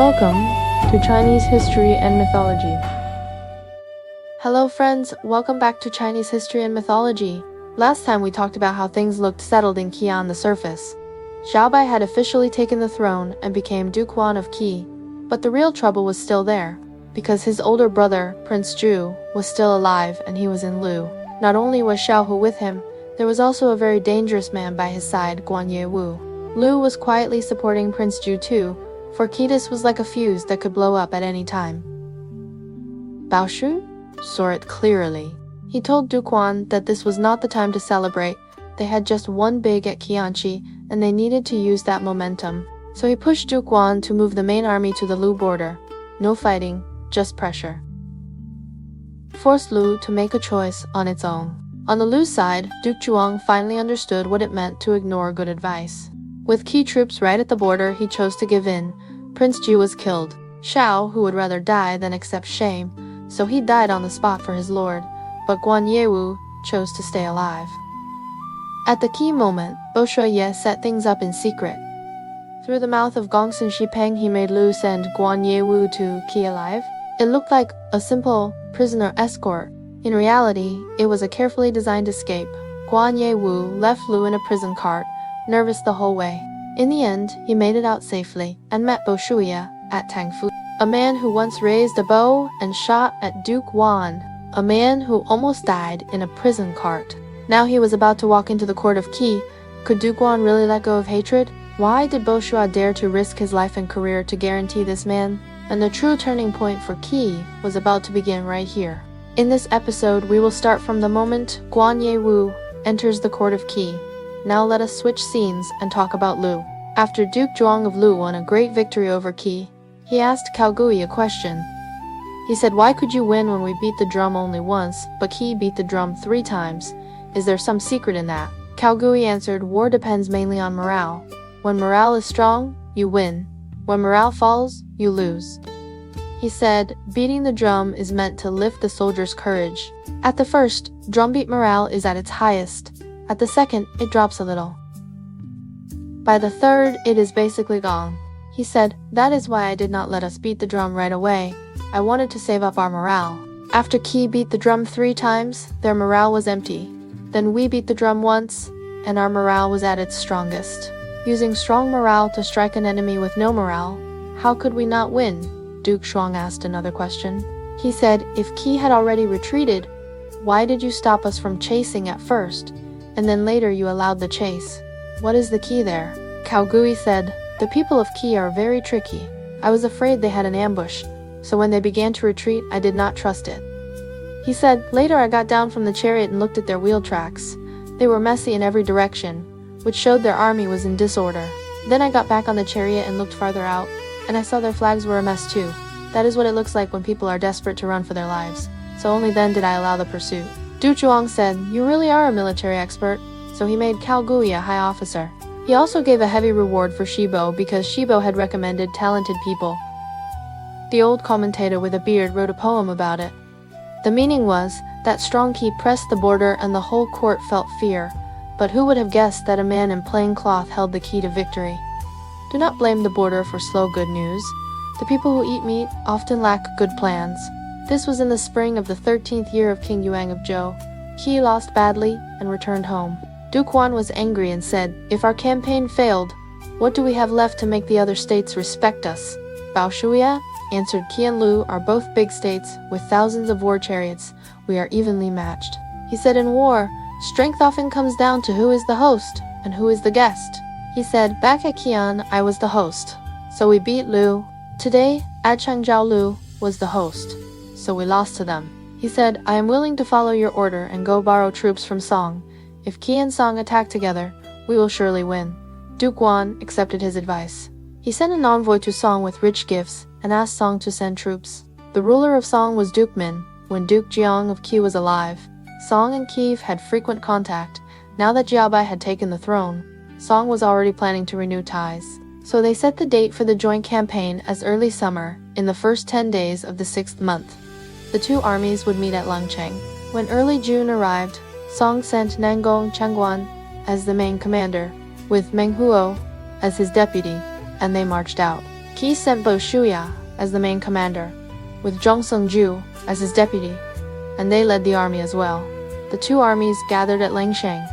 Welcome to Chinese History and Mythology. Hello friends, welcome back to Chinese History and Mythology. Last time we talked about how things looked settled in Qi on the surface. Xiaobai had officially taken the throne and became Duke Zhuang of Qi, but the real trouble was still there, because his older brother, Prince Zhou, was still alive and he was in Lu. Not only was Xiaohu with him, there was also a very dangerous man by his side, Guan Yiwu. Lu was quietly supporting Prince Zhou too, for Qidis was like a fuse that could blow up at any time. Bao Shu saw it clearly. He told Duke Zhuang that this was not the time to celebrate. They had just won big at Qianqi, and they needed to use that momentum. So he pushed Duke Zhuang to move the main army to the Lu border. No fighting, just pressure. Forced Lu to make a choice on its own. On the Lu side, Duke Zhuang finally understood what it meant to ignore good advice. With Qi troops right at the border, he chose to give in. Prince Zhou was killed. Shao, who would rather die than accept shame, so he died on the spot for his lord, but Guan Yiwu chose to stay alive. At the key moment, Bo Shuye set things up in secret. Through the mouth of Gongsun Shipeng, he made Lu send Guan Yiwu to Qi alive. It looked like a simple prisoner escort. In reality, it was a carefully designed escape. Guan Yiwu left Lu in a prison cart, nervous the whole way. In the end, he made it out safely and met Bo Shuye at Tangfu, a man who once raised a bow and shot at Duke Zhuang, a man who almost died in a prison cart. Now he was about to walk into the court of Qi. Could Duke Zhuang really let go of hatred? Why did Bo Shuye dare to risk his life and career to guarantee this man? And the true turning point for Qi was about to begin right here. In this episode, we will start from the moment Guan Yiwu enters the court of Qi. Now let us switch scenes and talk about Lu. After Duke Zhuang of Lu won a great victory over Qi, he asked Cao Gui a question. He said, "Why could you win when we beat the drum only once, but Qi beat the drum 3 times? Is there some secret in that?" Cao Gui answered, "War depends mainly on morale. When morale is strong, you win. When morale falls, you lose." He said, beating the drum is meant to lift the soldiers' courage. At the first, drumbeat morale is at its highest. At the second, it drops a little. By the third, it is basically gone. He said, "That is why I did not let us beat the drum right away. I wanted to save up our morale. After Qi beat the drum 3 times, their morale was empty. Then we beat the drum once, and our morale was at its strongest. Using strong morale to strike an enemy with no morale, how could we not win?" Duke Zhuang asked another question. He said, "If Qi had already retreated, why did you stop us from chasing at first, and then later you allowed the chase? What is the key there?" Cao Gui said, "The people of Qi are very tricky. I was afraid they had an ambush, so when they began to retreat, I did not trust it." He said, "Later I got down from the chariot and looked at their wheel tracks. They were messy in every direction, which showed their army was in disorder. Then I got back on the chariot and looked farther out, and I saw their flags were a mess too. That is what it looks like when people are desperate to run for their lives. So only then did I allow the pursuit." Duke Zhuang said, "You really are a military expert," so he made Cao Gui a high officer. He also gave a heavy reward for Shibo because Shibo had recommended talented people. The old commentator with a beard wrote a poem about it. The meaning was that strong Qi pressed the border and the whole court felt fear. But who would have guessed that a man in plain cloth held the key to victory? Do not blame the border for slow good news. The people who eat meat often lack good plans. This was in the spring of the 13th year of King Yuan of Zhou. Qi lost badly and returned home. Duke Zhuang was angry and said, "If our campaign failed, what do we have left to make the other states respect us?" Bao Shuye answered, "Qi and Lu are both big states with thousands of war chariots. We are evenly matched." He said, "In war, strength often comes down to who is the host and who is the guest." He said, "Back at Qian, I was the host, so we beat Lu. Today, at Changzhou, Lu was the host, so we lost to them." He said, "I am willing to follow your order and go borrow troops from Song. If Qi and Song attack together, we will surely win." Duke Zhuang accepted his advice. He sent an envoy to Song with rich gifts and asked Song to send troops. The ruler of Song was Duke Min when Duke Zhuang of Qi was alive. Song and Qi had frequent contact. Now that Xiaobai had taken the throne, Song was already planning to renew ties. So they set the date for the joint campaign as early summer, in the first 10 days of the 6th month. The 2 armies would meet at Langcheng. When early June arrived, Song sent Nangong Changguan as the main commander, with Meng Huo as his deputy, and they marched out. Qi sent Bo Shuya as the main commander, with Zhong Sengju as his deputy, and they led the army as well. The two armies gathered at Langshang.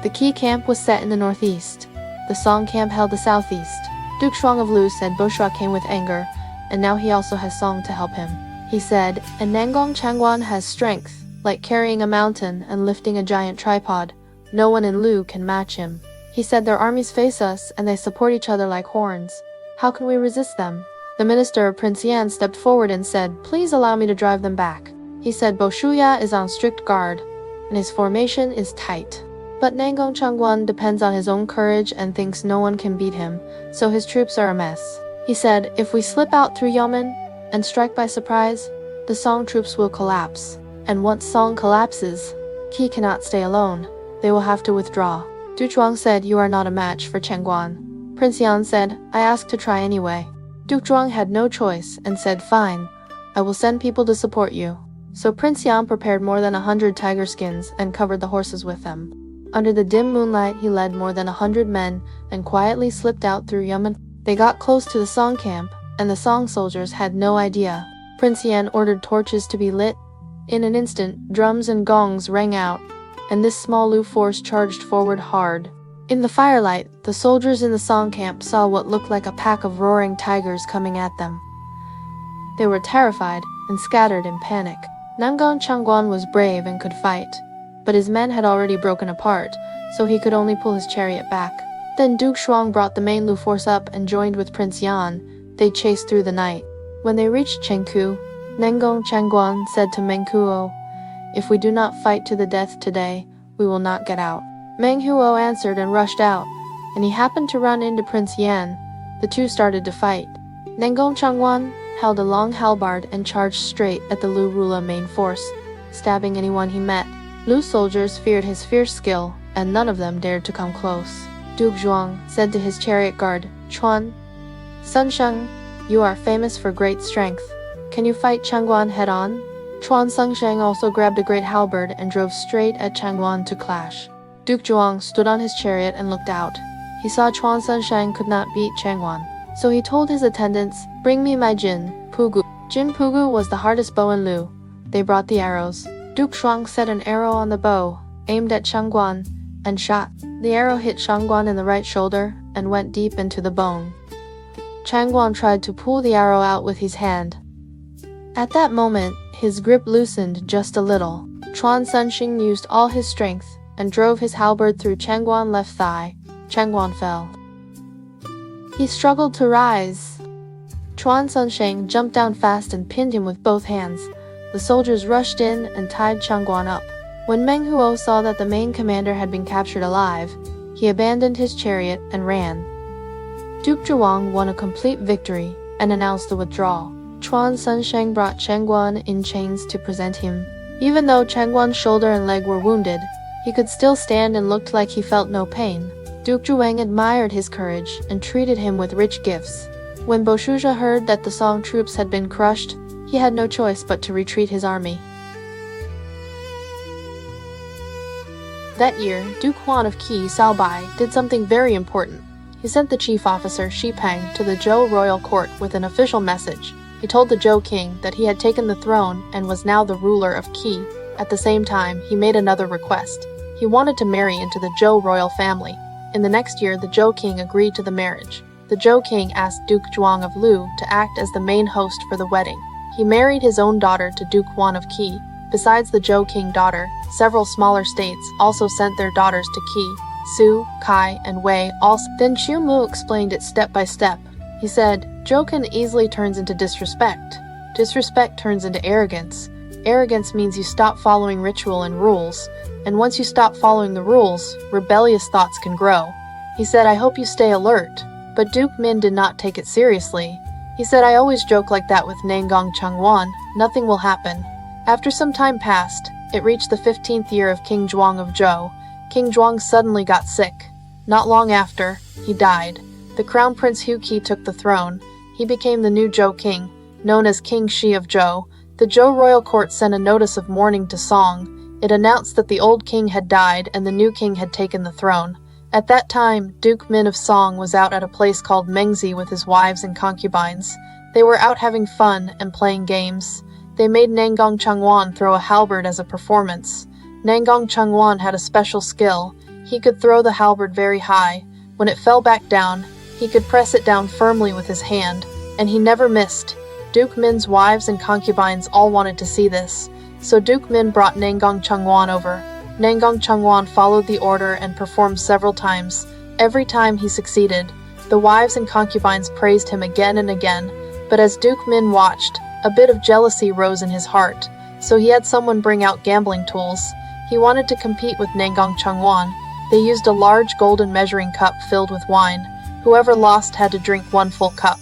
The Qi camp was set in the northeast. The Song camp held the southeast. Duke Zhuang of Lu said Bo Shuya came with anger, and now he also has Song to help him. He said, and Nangong Changguan has strength, like carrying a mountain and lifting a giant tripod. No one in Lu can match him. He said their armies face us and they support each other like horns. How can we resist them? The minister of Prince Yan stepped forward and said, please allow me to drive them back. He said Bo Shuya is on strict guard, and his formation is tight. But Nangong Changguan depends on his own courage and thinks no one can beat him, so his troops are a mess. He said, if we slip out through Yamen and strike by surprise, the Song troops will collapse. And once Song collapses, Qi cannot stay alone. They will have to withdraw. Duke Zhuang said, you are not a match for Changguan. Prince Yan said, I asked to try anyway. Duke Zhuang had no choice and said, fine, I will send people to support you. So Prince Yan prepared more than 100 tiger skins and covered the horses with them. Under the dim moonlight, he led more than 100 men and quietly slipped out through Yamen. They got close to the Song camp, and the Song soldiers had no idea. Prince Yan ordered torches to be lit. In an instant, drums and gongs rang out, and this small Lu force charged forward hard. In the firelight, the soldiers in the Song camp saw what looked like a pack of roaring tigers coming at them. They were terrified and scattered in panic. Nangong Changguan was brave and could fight, but his men had already broken apart, so he could only pull his chariot back. Then Duke Zhuang brought the main Lu force up and joined with Prince Yan. They chased through the night. When they reached Chengku, Nangong Changguan said to Meng Huo, if we do not fight to the death today, we will not get out. Meng Huo answered and rushed out, and he happened to run into Prince Yan. The two started to fight. Nangong Changguan held a long halberd and charged straight at the Lu Rula main force, stabbing anyone he met. Lu soldiers feared his fierce skill, and none of them dared to come close. Duke Zhuang said to his chariot guard, Chuan, Sunsheng, you are famous for great strength. Can you fight Changguan head-on? Chuan Sunsheng also grabbed a great halberd and drove straight at Changguan to clash. Duke Zhuang stood on his chariot and looked out. He saw Chuan Sunsheng could not beat Changguan, so he told his attendants, bring me my Jin Pugu. Jin Pugu was the hardest bow in Lu. They brought the arrows. Duke Zhuang set an arrow on the bow, aimed at Changguan, and shot. The arrow hit Changguan in the right shoulder and went deep into the bone. Changguan tried to pull the arrow out with his hand. At that moment, his grip loosened just a little. Chuan Sunsheng used all his strength and drove his halberd through Changguan's left thigh. Changguan fell. He struggled to rise. Chuan Sunsheng jumped down fast and pinned him with both hands. The soldiers rushed in and tied Changguan up. When Meng Huo saw that the main commander had been captured alive, he abandoned his chariot and ran. Duke Zhuang won a complete victory and announced the withdrawal. Chuan Sunsheng brought Changguan in chains to present him. Even though Changguan's shoulder and leg were wounded, he could still stand and looked like he felt no pain. Duke Zhuang admired his courage and treated him with rich gifts. When Bo Shuya heard that the Song troops had been crushed, he had no choice but to retreat his army. That year, Duke Huan of Qi, Bai, did something very important. He sent the chief officer, Xi Peng, to the Zhou royal court with an official message. He told the Zhou king that he had taken the throne and was now the ruler of Qi. At the same time, he made another request. He wanted to marry into the Zhou royal family. In the next year, the Zhou king agreed to the marriage. The Zhou king asked Duke Zhuang of Lu to act as the main host for the wedding. He married his own daughter to Duke Huan of Qi. Besides the Zhou king daughter, several smaller states also sent their daughters to Qi. Su, Kai, and Wei also. Then Chu Mu explained it step by step. He said, Zhou easily turns into disrespect. Disrespect turns into arrogance. Arrogance means you stop following ritual and rules. And once you stop following the rules, rebellious thoughts can grow. He said, I hope you stay alert. But Duke Min did not take it seriously. He said, I always joke like that with Nangong Changguan. Nothing will happen. After some time passed, it reached the 15th year of King Zhuang of Zhou. King Zhuang suddenly got sick. Not long after, he died. The Crown Prince Hu Qi took the throne. He became the new Zhou king, known as King Shi of Zhou. The Zhou royal court sent a notice of mourning to Song. It announced that the old king had died and the new king had taken the throne. At that time, Duke Min of Song was out at a place called Mengzi with his wives and concubines. They were out having fun and playing games. They made Nangong Changwan throw a halberd as a performance. Nangong Changwan had a special skill. He could throw the halberd very high. When it fell back down, he could press it down firmly with his hand, and he never missed. Duke Min's wives and concubines all wanted to see this, so Duke Min brought Nangong Changwan over. Nangong Changwan followed the order and performed several times. Every time he succeeded, the wives and concubines praised him again and again, but as Duke Min watched, a bit of jealousy rose in his heart, so he had someone bring out gambling tools. He wanted to compete with Nangong Changwan. They used a large golden measuring cup filled with wine. Whoever lost had to drink one full cup.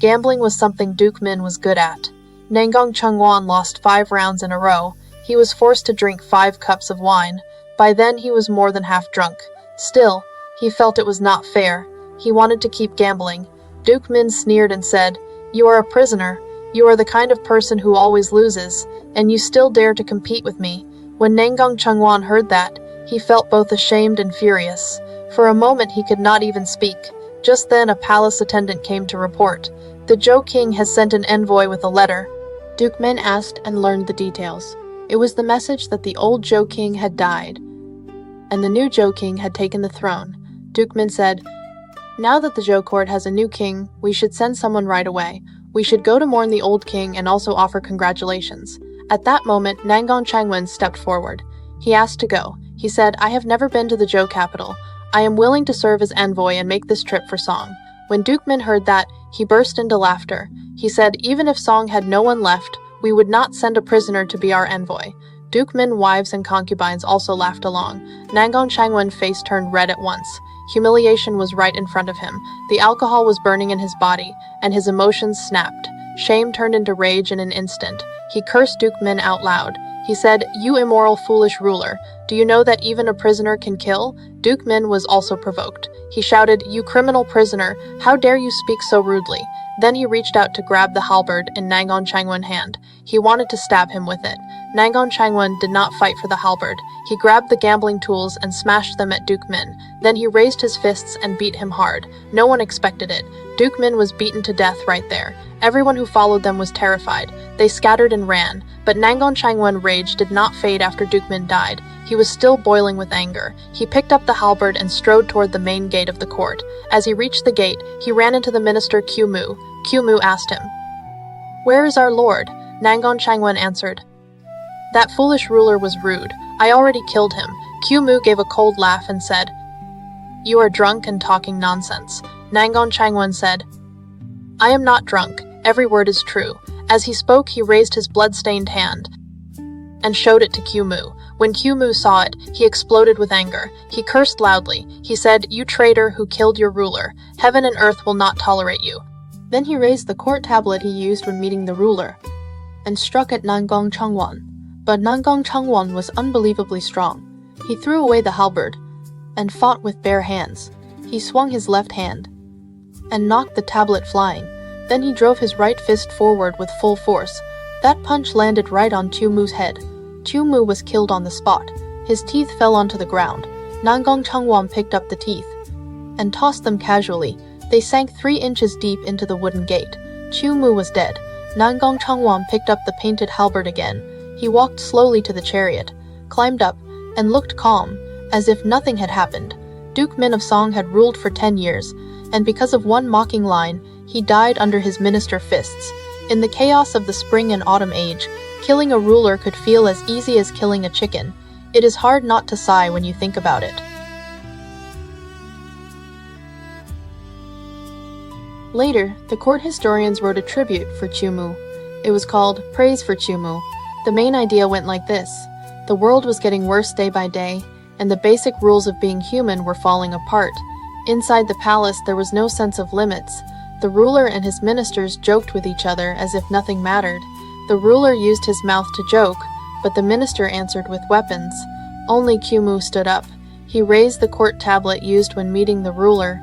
Gambling was something Duke Min was good at. Nangong Changwan lost 5 rounds in a row. He was forced to drink 5 cups of wine. By then he was more than half drunk. Still, he felt it was not fair. He wanted to keep gambling. Duke Min sneered and said, "You are a prisoner. You are the kind of person who always loses, and you still dare to compete with me." When Nangong Changwan heard that, he felt both ashamed and furious. For a moment he could not even speak. Just then a palace attendant came to report. The Zhou king has sent an envoy with a letter. Duke Min asked and learned the details. It was the message that the old Zhou king had died, and the new Zhou king had taken the throne. Duke Min said, "Now that the Zhou court has a new king, we should send someone right away. We should go to mourn the old king and also offer congratulations." At that moment, Nangong Changwan stepped forward. He asked to go. He said, "I have never been to the Zhou capital. I am willing to serve as envoy and make this trip for Song." When Duke Min heard that, he burst into laughter. He said, "Even if Song had no one left, we would not send a prisoner to be our envoy." Duke Min's wives and concubines also laughed along. Nangong Changwan's face turned red at once. Humiliation was right in front of him. The alcohol was burning in his body, and his emotions snapped. Shame turned into rage in an instant. He cursed Duke Min out loud. He said, "You immoral, foolish ruler. Do you know that even a prisoner can kill?" Duke Min was also provoked. He shouted, "You criminal prisoner, how dare you speak so rudely?" Then he reached out to grab the halberd in Nangong Changwan's hand. He wanted to stab him with it. Nangong Changwan did not fight for the halberd. He grabbed the gambling tools and smashed them at Duke Min. Then he raised his fists and beat him hard. No one expected it. Duke Min was beaten to death right there. Everyone who followed them was terrified. They scattered and ran. But Nangong Changwan's rage did not fade after Duke Min died. He was still boiling with anger. He picked up the halberd and strode toward the main gate of the court. As he reached the gate, he ran into the minister Qiu Mu. Qiu Mu asked him, "Where is our lord?" Nangong Changwan answered, "That foolish ruler was rude. I already killed him." Qiu Mu gave a cold laugh and said, "You are drunk and talking nonsense." Nangong Changwan said, "I am not drunk. Every word is true." As he spoke, he raised his blood-stained hand and showed it to Qiu Mu. When Qiu Mu saw it, he exploded with anger. He cursed loudly. He said, "You traitor who killed your ruler. Heaven and earth will not tolerate you." Then he raised the court tablet he used when meeting the ruler and struck at Nangong Changwan. But Nangong Changwan was unbelievably strong. He threw away the halberd and fought with bare hands. He swung his left hand and knocked the tablet flying. Then he drove his right fist forward with full force. That punch landed right on Qiu Mu's head. Qiu Mu was killed on the spot. His teeth fell onto the ground. Nangong Changwan picked up the teeth and tossed them casually. They sank 3 inches deep into the wooden gate. Qiu Mu was dead. Nangong Changwan picked up the painted halberd again. He walked slowly to the chariot, climbed up, and looked calm, as if nothing had happened. Duke Min of Song had ruled for 10 years, and because of one mocking line, he died under his minister fists. In the chaos of the spring and autumn age, killing a ruler could feel as easy as killing a chicken. It is hard not to sigh when you think about it. Later, the court historians wrote a tribute for Qiu Mu. It was called Praise for Qiu Mu. The main idea went like this. The world was getting worse day by day, and the basic rules of being human were falling apart. Inside the palace, there was no sense of limits. The ruler and his ministers joked with each other as if nothing mattered. The ruler used his mouth to joke, but the minister answered with weapons. Only Qiu Mu stood up. He raised the court tablet used when meeting the ruler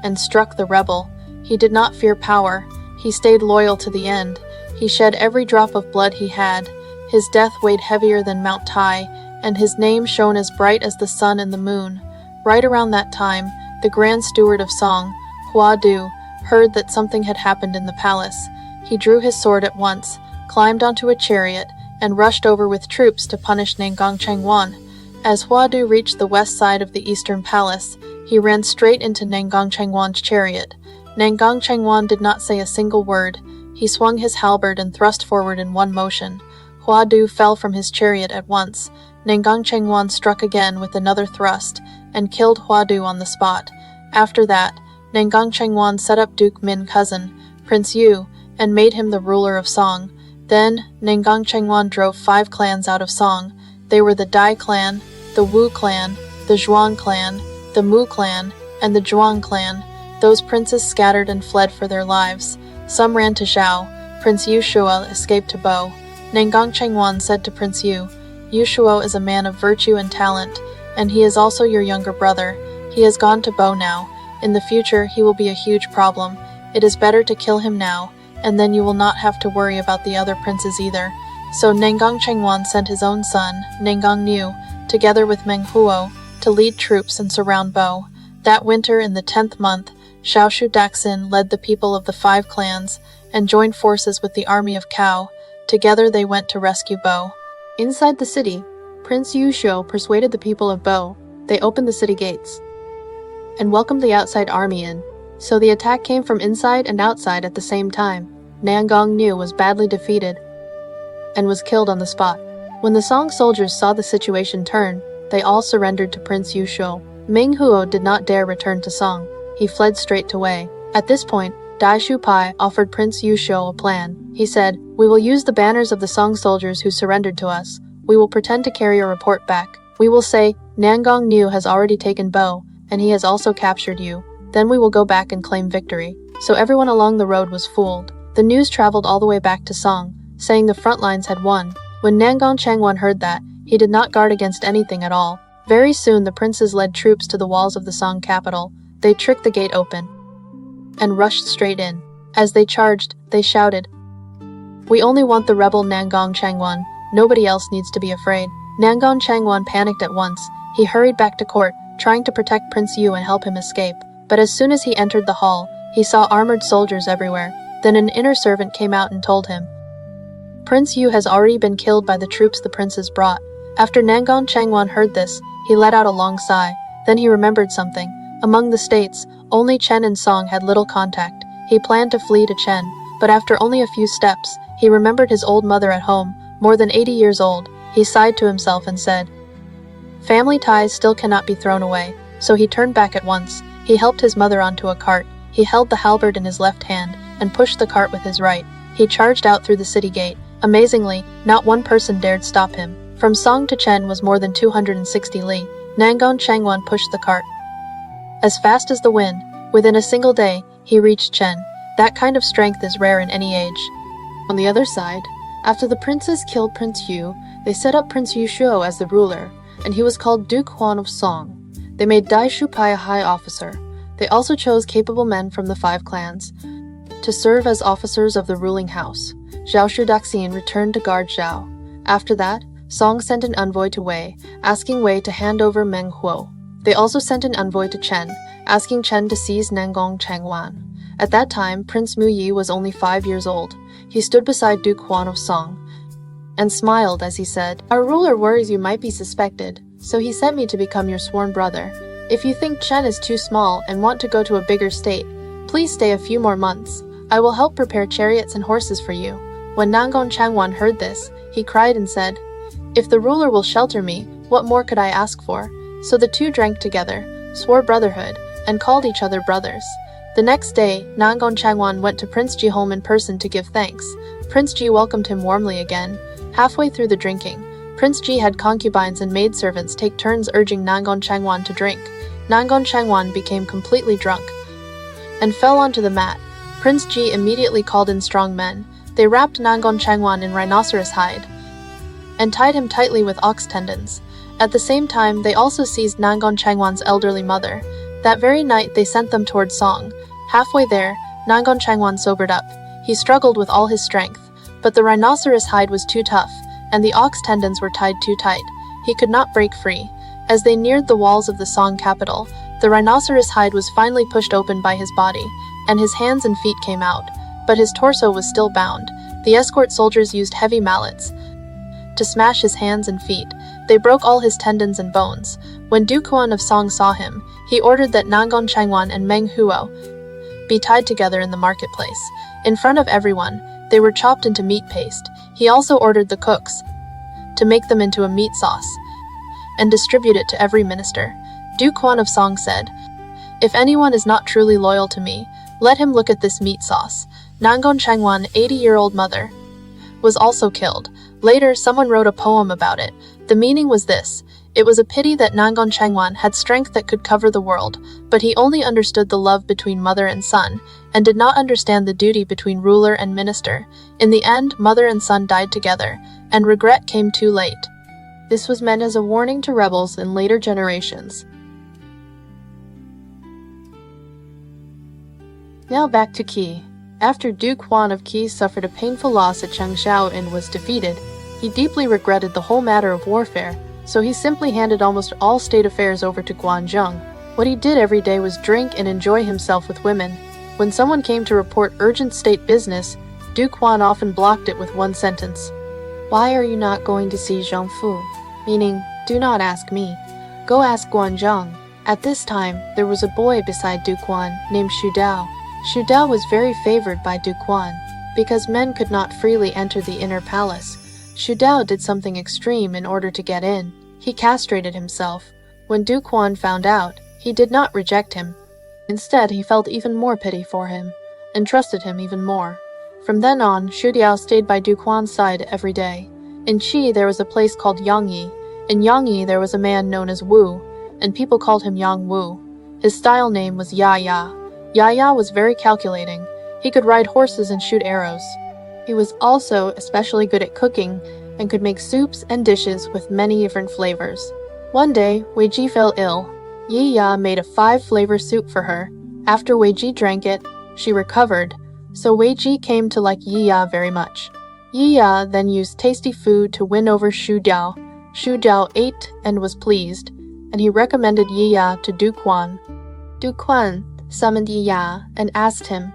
and struck the rebel. He did not fear power. He stayed loyal to the end. He shed every drop of blood he had. His death weighed heavier than Mount Tai, and his name shone as bright as the sun and the moon. Right around that time, the Grand Steward of Song, Hua-Du, heard that something had happened in the palace. He drew his sword at once, climbed onto a chariot, and rushed over with troops to punish Nangang Chengwan. As Hua-Du reached the west side of the eastern palace, he ran straight into Nangang Chengwan's chariot. Nangang Chengwan did not say a single word. He swung his halberd and thrust forward in one motion. Hua-Du fell from his chariot at once. Nangang Chengwan struck again with another thrust, and killed Hua-Du on the spot. After that, Nangang Chengwan set up Duke Min's cousin, Prince Yu, and made him the ruler of Song. Then, Nangang Chengwan drove 5 clans out of Song. They were the Dai clan, the Wu clan, the Zhuang clan, the Mu clan, and the Zhuang clan. Those princes scattered and fled for their lives. Some ran to Zhou. Prince Yu Shuo escaped to Bo. Nangang Chengwan said to Prince Yu, "Yu Shuo is a man of virtue and talent, and he is also your younger brother. He has gone to Bo now. In the future, he will be a huge problem. It is better to kill him now, and then you will not have to worry about the other princes either." So Nangang Chengwan sent his own son, Nangang Niu, together with Meng Huo, to lead troops and surround Bo. That winter in the 10th month, Xiaoshu Daxin led the people of the 5 clans and joined forces with the army of Cao. Together they went to rescue Bo. Inside the city, Prince Yu Shuo persuaded the people of Bo. They opened the city gates and welcomed the outside army in. So the attack came from inside and outside at the same time. Nangang Niu was badly defeated and was killed on the spot. When the Song soldiers saw the situation turn, they all surrendered to Prince Yu Shuo. Meng Huo did not dare return to Song. He fled straight to Wei. At this point, Dai Shu Pai offered Prince Yu Shuo a plan. He said, "We will use the banners of the Song soldiers who surrendered to us. We will pretend to carry a report back. We will say, Nangang Niu has already taken Bo, and he has also captured you. Then we will go back and claim victory." So everyone along the road was fooled. The news traveled all the way back to Song, saying the front lines had won. When Nangang Chengwan heard that, he did not guard against anything at all. Very soon the princes led troops to the walls of the Song capital. They tricked the gate open and rushed straight in. As they charged, they shouted, "We only want the rebel Nangang Chengwan. Nobody else needs to be afraid." Nangang Chengwan panicked at once. He hurried back to court, trying to protect Prince Yu and help him escape. But as soon as he entered the hall, he saw armored soldiers everywhere. Then an inner servant came out and told him, "Prince Yu has already been killed by the troops the princes brought." After Nangang Chengwan heard this, he let out a long sigh. Then he remembered something. Among the states, only Chen and Song had little contact. He planned to flee to Chen, but after only a few steps, he remembered his old mother at home, more than 80 years old. He sighed to himself and said, "Family ties still cannot be thrown away." So he turned back at once. He helped his mother onto a cart. He held the halberd in his left hand and pushed the cart with his right. He charged out through the city gate. Amazingly, not one person dared stop him. From Song to Chen was more than 260 li. Nangang Chengwan pushed the cart as fast as the wind. Within a single day, he reached Chen. That kind of strength is rare in any age. On the other side, after the princes killed Prince Yu, they set up Prince Yu Shuo as the ruler, and he was called Duke Huan of Song. They made Dai Shu Pai a high officer. They also chose capable men from the 5 clans to serve as officers of the ruling house. Xiaoshu Daxin returned to guard Zhao. After that, Song sent an envoy to Wei, asking Wei to hand over Meng Huo. They also sent an envoy to Chen, asking Chen to seize Nangang Chengwan. At that time, Prince Mu Yi was only 5 years old. He stood beside Duke Huan of Song and smiled as he said, "Our ruler worries you might be suspected, so he sent me to become your sworn brother. If you think Chen is too small and want to go to a bigger state, please stay a few more months. I will help prepare chariots and horses for you." When Nangang Chengwan heard this, he cried and said, "If the ruler will shelter me, what more could I ask for?" So the two drank together, swore brotherhood, and called each other brothers. The next day, Nangang Chengwan went to Prince Ji home in person to give thanks. Prince Ji welcomed him warmly again. Halfway through the drinking, Prince Ji had concubines and maidservants take turns urging Nangang Chengwan to drink. Nangang Chengwan became completely drunk and fell onto the mat. Prince Ji immediately called in strong men. They wrapped Nangang Chengwan in rhinoceros hide and tied him tightly with ox tendons. At the same time, they also seized Nangang Chengwan's elderly mother. That very night, they sent them toward Song. Halfway there, Nangang Chengwan sobered up. He struggled with all his strength, but the rhinoceros hide was too tough, and the ox tendons were tied too tight. He could not break free. As they neared the walls of the Song capital, the rhinoceros hide was finally pushed open by his body, and his hands and feet came out, but his torso was still bound. The escort soldiers used heavy mallets to smash his hands and feet. They broke all his tendons and bones. When Duke Zhuang of Song saw him, he ordered that Nangon Changwan and Meng Huo be tied together in the marketplace. In front of everyone, they were chopped into meat paste. He also ordered the cooks to make them into a meat sauce and distribute it to every minister. Duke Zhuang of Song said, "If anyone is not truly loyal to me, let him look at this meat sauce." Nangon Changwan, 80-year-old mother, was also killed. Later, someone wrote a poem about it. The meaning was this: it was a pity that Nangon Changwan had strength that could cover the world, but he only understood the love between mother and son, and did not understand the duty between ruler and minister. In the end, mother and son died together, and regret came too late. This was meant as a warning to rebels in later generations. Now back to Qi. After Duke Zhuang of Qi suffered a painful loss at Changsha and was defeated, he deeply regretted the whole matter of warfare, so he simply handed almost all state affairs over to Guan Yiwu. What he did every day was drink and enjoy himself with women. When someone came to report urgent state business, Duke Zhuang often blocked it with one sentence: "Why are you not going to see Zhang Fu?" Meaning, "Do not ask me. Go ask Guan Yiwu." At this time, there was a boy beside Duke Zhuang named Xu Dao. Xu Dao was very favored by Duke Zhuang. Because men could not freely enter the inner palace, Xu Dao did something extreme in order to get in. He castrated himself. When Duke Zhuang found out, he did not reject him. Instead, he felt even more pity for him, and trusted him even more. From then on, Xu Dao stayed by Duke Zhuang's side every day. In Qi, there was a place called Yangyi. In Yangyi, there was a man known as Wu, and people called him Yang Wu. His style name was Ya Ya. Ya Ya was very calculating. He could ride horses and shoot arrows. He was also especially good at cooking and could make soups and dishes with many different flavors. One day, Wei Ji fell ill. Yi Ya made a 5-flavor soup for her. After Wei Ji drank it, she recovered, so Wei Ji came to like Yi Ya very much. Yi Ya then used tasty food to win over Xu Dao. Xu Dao ate and was pleased, and he recommended Yi Ya to Duke Zhuang. Duke Zhuang summoned Yi Ya and asked him,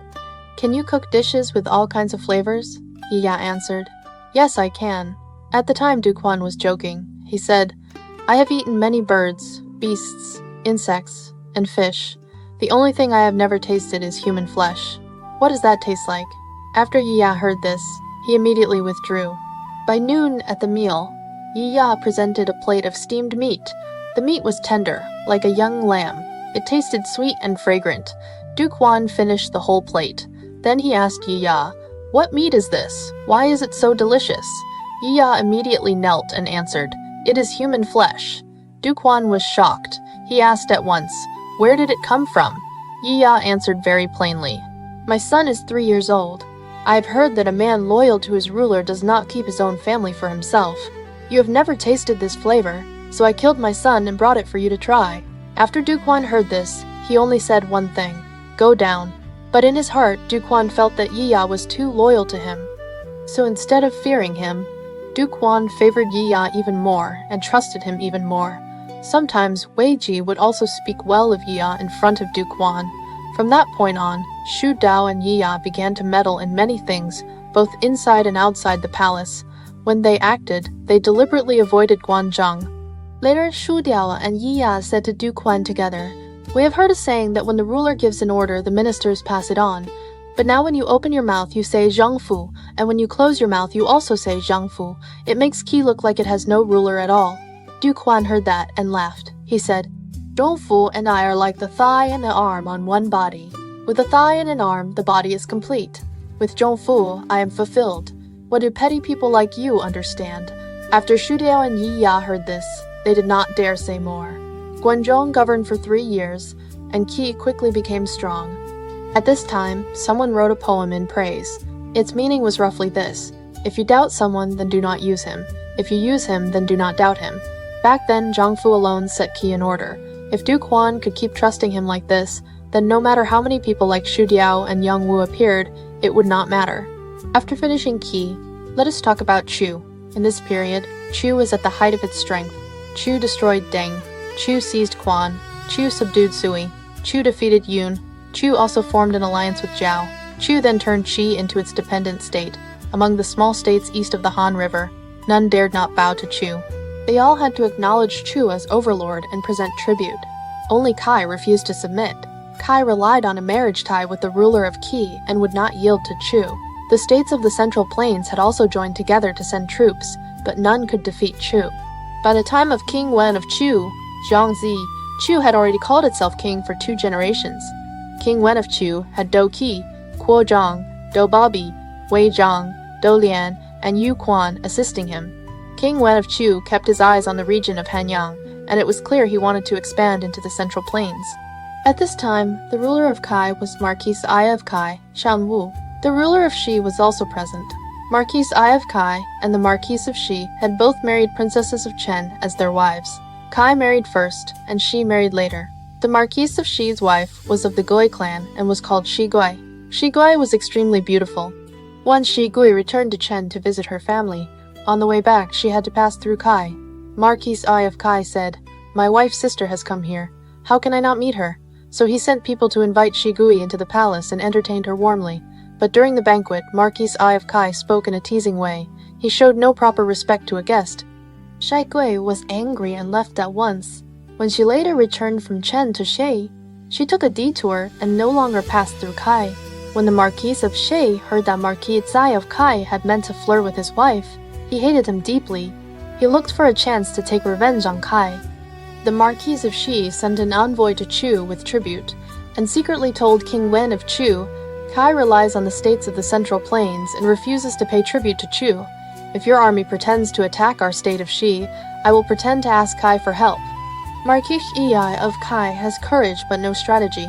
"Can you cook dishes with all kinds of flavors?" Yi Ya answered, "Yes, I can." At the time, Duke Zhuang was joking. He said, "I have eaten many birds, beasts, insects, and fish. The only thing I have never tasted is human flesh. What does that taste like?" After Yi Ya heard this, he immediately withdrew. By noon at the meal, Yi Ya presented a plate of steamed meat. The meat was tender, like a young lamb. It tasted sweet and fragrant. Duke Zhuang finished the whole plate. Then he asked Yi Ya, "What meat is this? Why is it so delicious?" Yi Ya immediately knelt and answered, "It is human flesh." Duke Zhuang was shocked. He asked at once, "Where did it come from?" Yi Ya answered very plainly, "My son is 3 years old. I have heard that a man loyal to his ruler does not keep his own family for himself. You have never tasted this flavor, so I killed my son and brought it for you to try." After Duke Zhuang heard this, he only said one thing: "Go down." But in his heart, Duke Zhuang felt that Yi Ya was too loyal to him. So instead of fearing him, Duke Zhuang favored Yi Ya even more and trusted him even more. Sometimes Wei Ji would also speak well of Yi Ya in front of Duke Zhuang. From that point on, Xu Dao and Yi Ya began to meddle in many things, both inside and outside the palace. When they acted, they deliberately avoided Guan Yiwu. Later, Xu Dao and Yi Ya said to Duke Zhuang together, "We have heard a saying that when the ruler gives an order, the ministers pass it on. But now when you open your mouth, you say Zhang Fu, and when you close your mouth, you also say Zhang Fu. It makes Qi look like it has no ruler at all." Duke Zhuang heard that and laughed. He said, "Zhang Fu and I are like the thigh and the arm on one body. With a thigh and an arm, the body is complete. With Zhang Fu, I am fulfilled. What do petty people like you understand?" After Xu Dao and Yi Ya heard this, they did not dare say more. Guanzhong governed for 3 years, and Qi quickly became strong. At this time, someone wrote a poem in praise. Its meaning was roughly this: if you doubt someone, then do not use him. If you use him, then do not doubt him. Back then, Zhang Fu alone set Qi in order. If Duke Zhuang could keep trusting him like this, then no matter how many people like Xu Diao and Yang Wu appeared, it would not matter. After finishing Qi, let us talk about Chu. In this period, Chu was at the height of its strength. Chu destroyed Deng. Chu seized Quan. Chu subdued Sui. Chu defeated Yun. Chu also formed an alliance with Zhou. Chu then turned Qi into its dependent state. Among the small states east of the Han River, none dared not bow to Chu. They all had to acknowledge Chu as overlord and present tribute. Only Kai refused to submit. Kai relied on a marriage tie with the ruler of Qi and would not yield to Chu. The states of the Central Plains had also joined together to send troops, but none could defeat Chu. By the time of King Wen of Chu, Zhangzi, Chu had already called itself king for 2 generations. King Wen of Chu had Dou Qi, Kuo Zhang, Dou Babi, Wei Zhang, Dou Lian, and Yu Quan assisting him. King Wen of Chu kept his eyes on the region of Hanyang, and it was clear he wanted to expand into the Central Plains. At this time, the ruler of Kai was Marquis Ai of Kai, Shan Wu. The ruler of Shi was also present. Marquis Ai of Kai and the Marquis of Shi had both married princesses of Chen as their wives. Kai married first, and Shi married later. The Marquis of Shi's wife was of the Gui clan and was called Shi Gui. Shi Gui was extremely beautiful. Once Shi Gui returned to Chen to visit her family. On the way back, she had to pass through Kai. Marquis Ai of Kai said, "My wife's sister has come here. How can I not meet her?" So he sent people to invite Shi Gui into the palace and entertained her warmly. But during the banquet, Marquis Ai of Kai spoke in a teasing way. He showed no proper respect to a guest. Shi Gui was angry and left at once. When she later returned from Chen to Shi, she took a detour and no longer passed through Kai. When the Marquis of Shi heard that Marquis Ai of Kai had meant to flirt with his wife, he hated him deeply. He looked for a chance to take revenge on Kai. The Marquis of Shi sent an envoy to Chu with tribute, and secretly told King Wen of Chu, "Kai relies on the states of the Central Plains and refuses to pay tribute to Chu. If your army pretends to attack our state of Shi, I will pretend to ask Kai for help." Marquis Ai of Kai has courage but no strategy,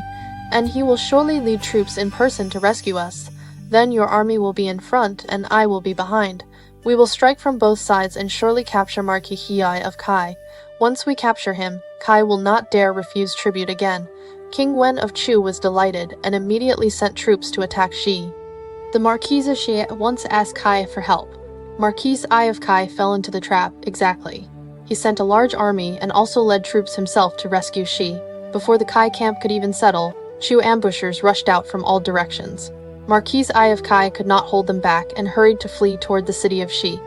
and he will surely lead troops in person to rescue us. Then your army will be in front and I will be behind. We will strike from both sides and surely capture Marquis Ai of Kai. Once we capture him, Kai will not dare refuse tribute again. King Wen of Chu was delighted and immediately sent troops to attack Shi. The Marquis of Shi at once asked Kai for help. Marquis Ai of Kai fell into the trap exactly. He sent a large army and also led troops himself to rescue Shi. Before the Kai camp could even settle, Chu ambushers rushed out from all directions. Marquis Ai of Kai could not hold them back and hurried to flee toward the city of Shi.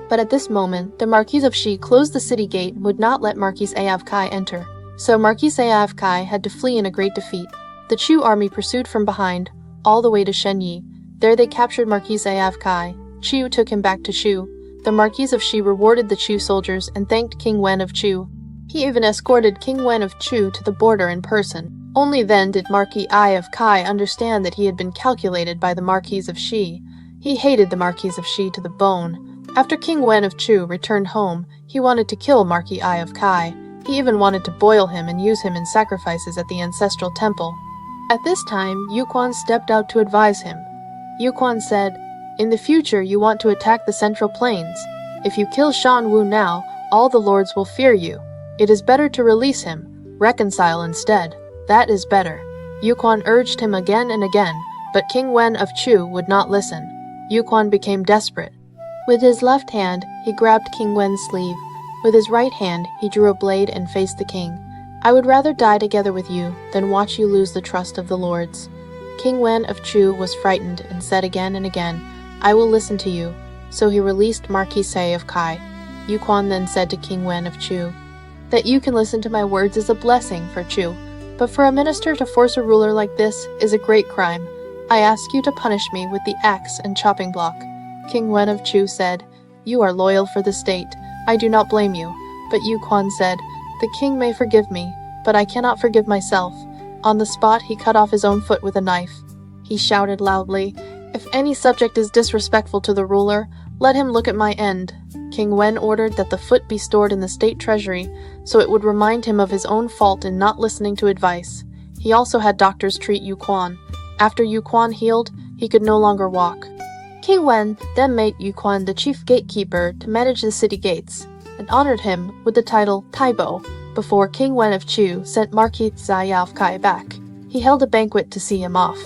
But at this moment, the Marquis of Shi closed the city gate and would not let Marquis Ai of Kai enter. So Marquis Ai of Kai had to flee in a great defeat. The Chu army pursued from behind, all the way to Shenyi. There they captured Marquis Ai of Kai. Chu took him back to Shu. The Marquis of Shi rewarded the Chu soldiers and thanked King Wen of Chu. He even escorted King Wen of Chu to the border in person. Only then did Marquis Ai of Kai understand that he had been calculated by the Marquis of Shi. He hated the Marquis of Shi to the bone. After King Wen of Chu returned home, he wanted to kill Marquis Ai of Kai. He even wanted to boil him and use him in sacrifices at the ancestral temple. At this time, Yu Quan stepped out to advise him. Yu Quan said, "In the future you want to attack the Central Plains. If you kill Shan Wu now, all the lords will fear you. It is better to release him. Reconcile instead. That is better." Yu Quan urged him again and again, but King Wen of Chu would not listen. Yu Quan became desperate. With his left hand, he grabbed King Wen's sleeve. With his right hand, he drew a blade and faced the king. "I would rather die together with you than watch you lose the trust of the lords." King Wen of Chu was frightened and said again and again, "I will listen to you." So he released Marquis Ai of Kai. Yu Quan then said to King Wen of Chu, "That you can listen to my words is a blessing for Chu, but for a minister to force a ruler like this is a great crime. I ask you to punish me with the axe and chopping block." King Wen of Chu said, "You are loyal for the state. I do not blame you." But Yu Quan said, "The king may forgive me, but I cannot forgive myself." On the spot, he cut off his own foot with a knife. He shouted loudly, "If any subject is disrespectful to the ruler, let him look at my end." King Wen ordered that the foot be stored in the state treasury, so it would remind him of his own fault in not listening to advice. He also had doctors treat Yu Quan. After Yu Quan healed, he could no longer walk. King Wen then made Yu Quan the chief gatekeeper to manage the city gates, and honored him with the title Taibo, before King Wen of Chu sent Marquis Ai of Kai back. He held a banquet to see him off.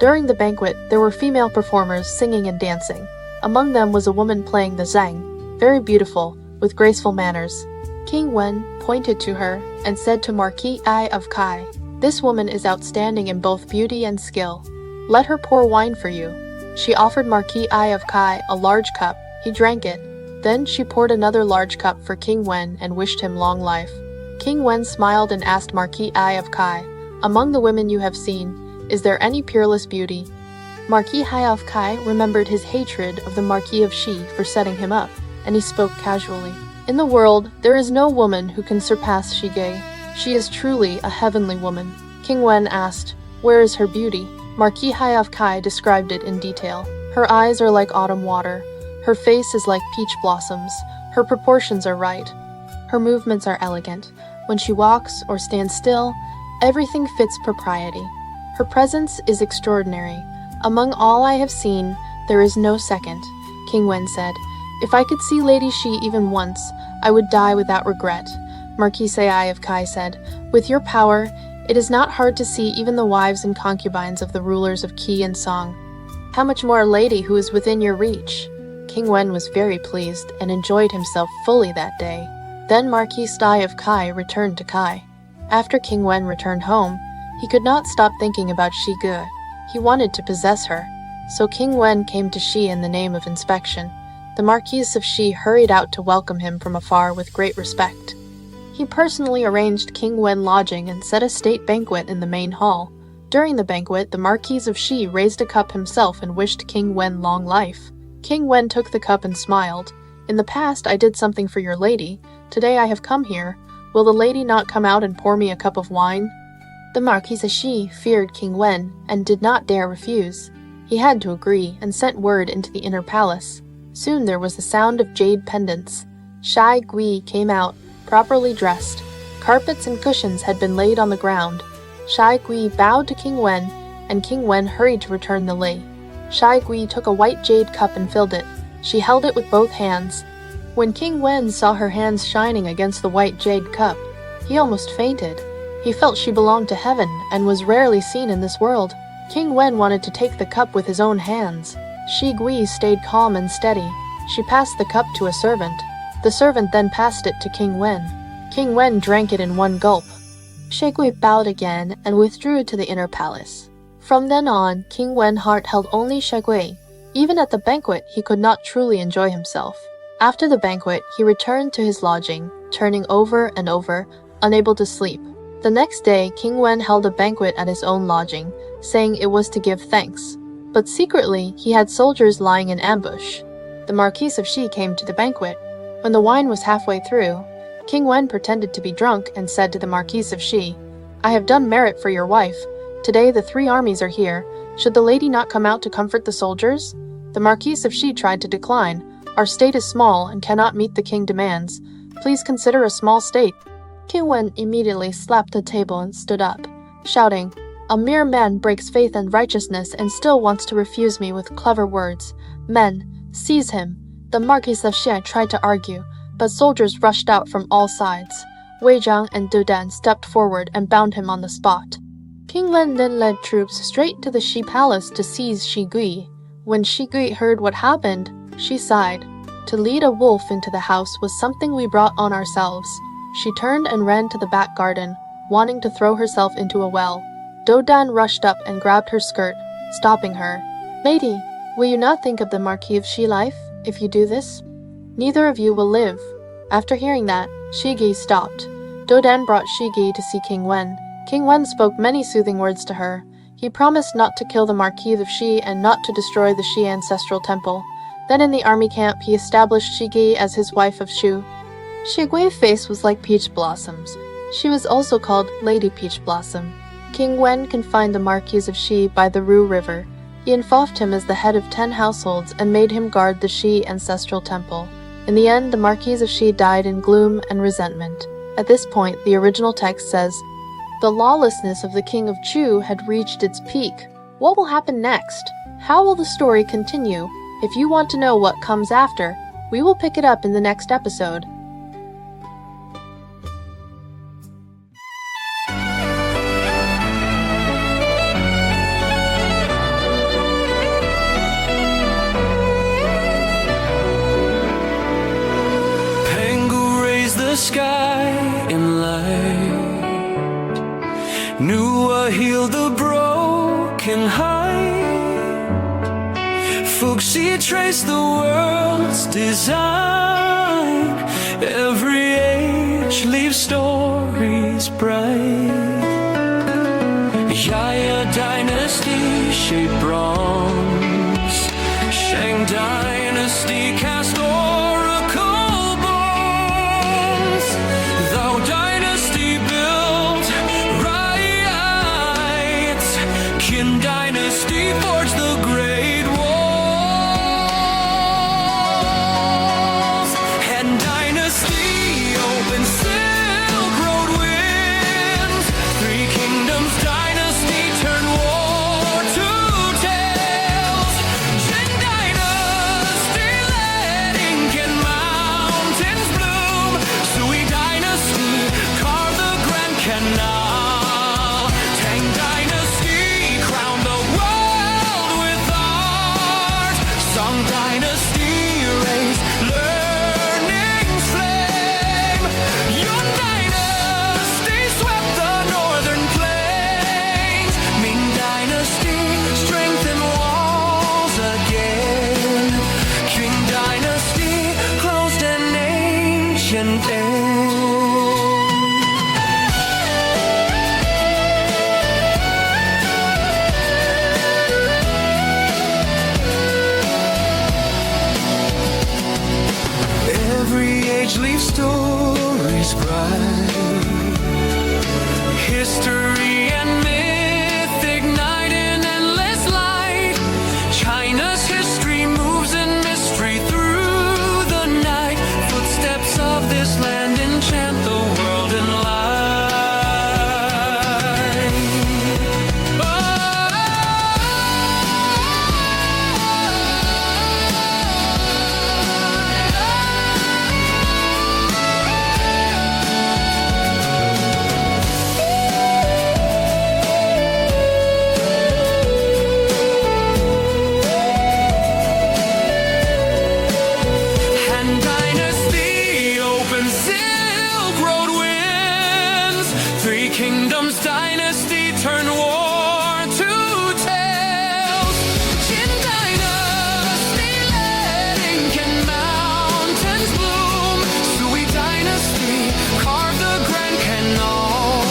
During the banquet, there were female performers singing and dancing. Among them was a woman playing the zhang, very beautiful, with graceful manners. King Wen pointed to her and said to Marquis Ai of Kai, "This woman is outstanding in both beauty and skill. Let her pour wine for you." She offered Marquis Ai of Kai a large cup. He drank it. Then she poured another large cup for King Wen and wished him long life. King Wen smiled and asked Marquis Ai of Kai, "Among the women you have seen, is there any peerless beauty?" Marquis Ai of Kai remembered his hatred of the Marquis of Shi for setting him up, and he spoke casually. "In the world, there is no woman who can surpass Shige. She is truly a heavenly woman." King Wen asked, "Where is her beauty?" Marquis Ai of Kai described it in detail. "Her eyes are like autumn water. Her face is like peach blossoms. Her proportions are right. Her movements are elegant. When she walks or stands still, everything fits propriety. Her presence is extraordinary. Among all I have seen, there is no second." King Wen said, "If I could see Lady Shi even once, I would die without regret." Marquis Ai of Kai said, "With your power, it is not hard to see even the wives and concubines of the rulers of Qi and Song. How much more a lady who is within your reach?" King Wen was very pleased and enjoyed himself fully that day. Then Marquis Ai of Kai returned to Kai. After King Wen returned home, he could not stop thinking about Shi Ge. He wanted to possess her. So King Wen came to Shi in the name of inspection. The Marquis of Shi hurried out to welcome him from afar with great respect. He personally arranged King Wen lodging and set a state banquet in the main hall. During the banquet, the Marquis of Shi raised a cup himself and wished King Wen long life. King Wen took the cup and smiled. "In the past, I did something for your lady. Today I have come here. Will the lady not come out and pour me a cup of wine?" The Marquis of Shi feared King Wen and did not dare refuse. He had to agree and sent word into the inner palace. Soon there was the sound of jade pendants. Shai Gui came out, properly dressed. Carpets and cushions had been laid on the ground. Shai Gui bowed to King Wen, and King Wen hurried to return the lei. Shai Gui took a white jade cup and filled it. She held it with both hands. When King Wen saw her hands shining against the white jade cup, he almost fainted. He felt she belonged to heaven and was rarely seen in this world. King Wen wanted to take the cup with his own hands. Shi Gui stayed calm and steady. She passed the cup to a servant. The servant then passed it to King Wen. King Wen drank it in one gulp. Shi Gui bowed again and withdrew to the inner palace. From then on, King Wen's heart held only Shi Gui. Even at the banquet, he could not truly enjoy himself. After the banquet, he returned to his lodging, turning over and over, unable to sleep. The next day, King Wen held a banquet at his own lodging, saying it was to give thanks. But secretly, he had soldiers lying in ambush. The Marquis of Shi came to the banquet. When the wine was halfway through, King Wen pretended to be drunk and said to the Marquis of Shi, "I have done merit for your wife. Today the 3 armies are here. Should the lady not come out to comfort the soldiers?" The Marquis of Shi tried to decline. "Our state is small and cannot meet the king demands. Please consider a small state." King Wen immediately slapped the table and stood up, shouting, "A mere man breaks faith and righteousness and still wants to refuse me with clever words. Men, seize him." The Marquis of Shi tried to argue, but soldiers rushed out from all sides. Wei Zhang and Du Dan stepped forward and bound him on the spot. King Wen then led troops straight to the Shi palace to seize Shi Gui. When Shi Gui heard what happened, she sighed. To lead a wolf into the house was something we brought on ourselves. She turned and ran to the back garden, wanting to throw herself into a well. Do Dan rushed up and grabbed her skirt, stopping her. "Lady, will you not think of the Marquis of Shi life? If you do this, neither of you will live." After hearing that, Shi Gi stopped. Do Dan brought Shi Gi to see King Wen. King Wen spoke many soothing words to her. He promised not to kill the Marquis of Shi and not to destroy the Shi ancestral temple. Then in the army camp, he established Shi Gi as his wife of Shu. Shi Gui's face was like peach blossoms. She was also called Lady Peach Blossom. King Wen confined the Marquis of Shi by the Ru River. He involved him as the head of 10 households and made him guard the Shi ancestral temple. In the end, the Marquis of Shi died in gloom and resentment. At this point, the original text says, "The lawlessness of the king of Chu had reached its peak. What will happen next? How will the story continue? If you want to know what comes after, we will pick it up in the next episode." Sky healed the broken heart. Fuxi traced the world's design. Every age leaves stories bright. Yaya dynasty shaped bronze. Shang dynasty cast oracle bones. Thou dynasty built right. Qin dynasty forged the great walls. Han dynasty opened Silk Road winds. Three Kingdoms dynasty turned war to tales. Jin dynasty led ink and mountains bloom. Sui dynasty carved the Grand Canal. Tang dynasty crowned the world with art. Song dynasty raised learning's flame. Yun dynasty swept the northern plains. Ming dynasty strengthened walls again. Qing dynasty closed an ancient end. Every age leaves stories bright. History and myth ignite in endless light. China's history moves in mystery through the night. Footsteps of this land enchant the world in light. Han dynasty opened Silk Road winds. Three Kingdoms dynasty turned war to tales. Qin dynasty led ink and mountains bloom. Sui dynasty carved the Grand Canal.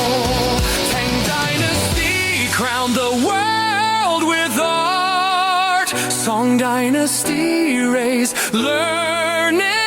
Tang dynasty crowned the world with art. Song dynasty raised learning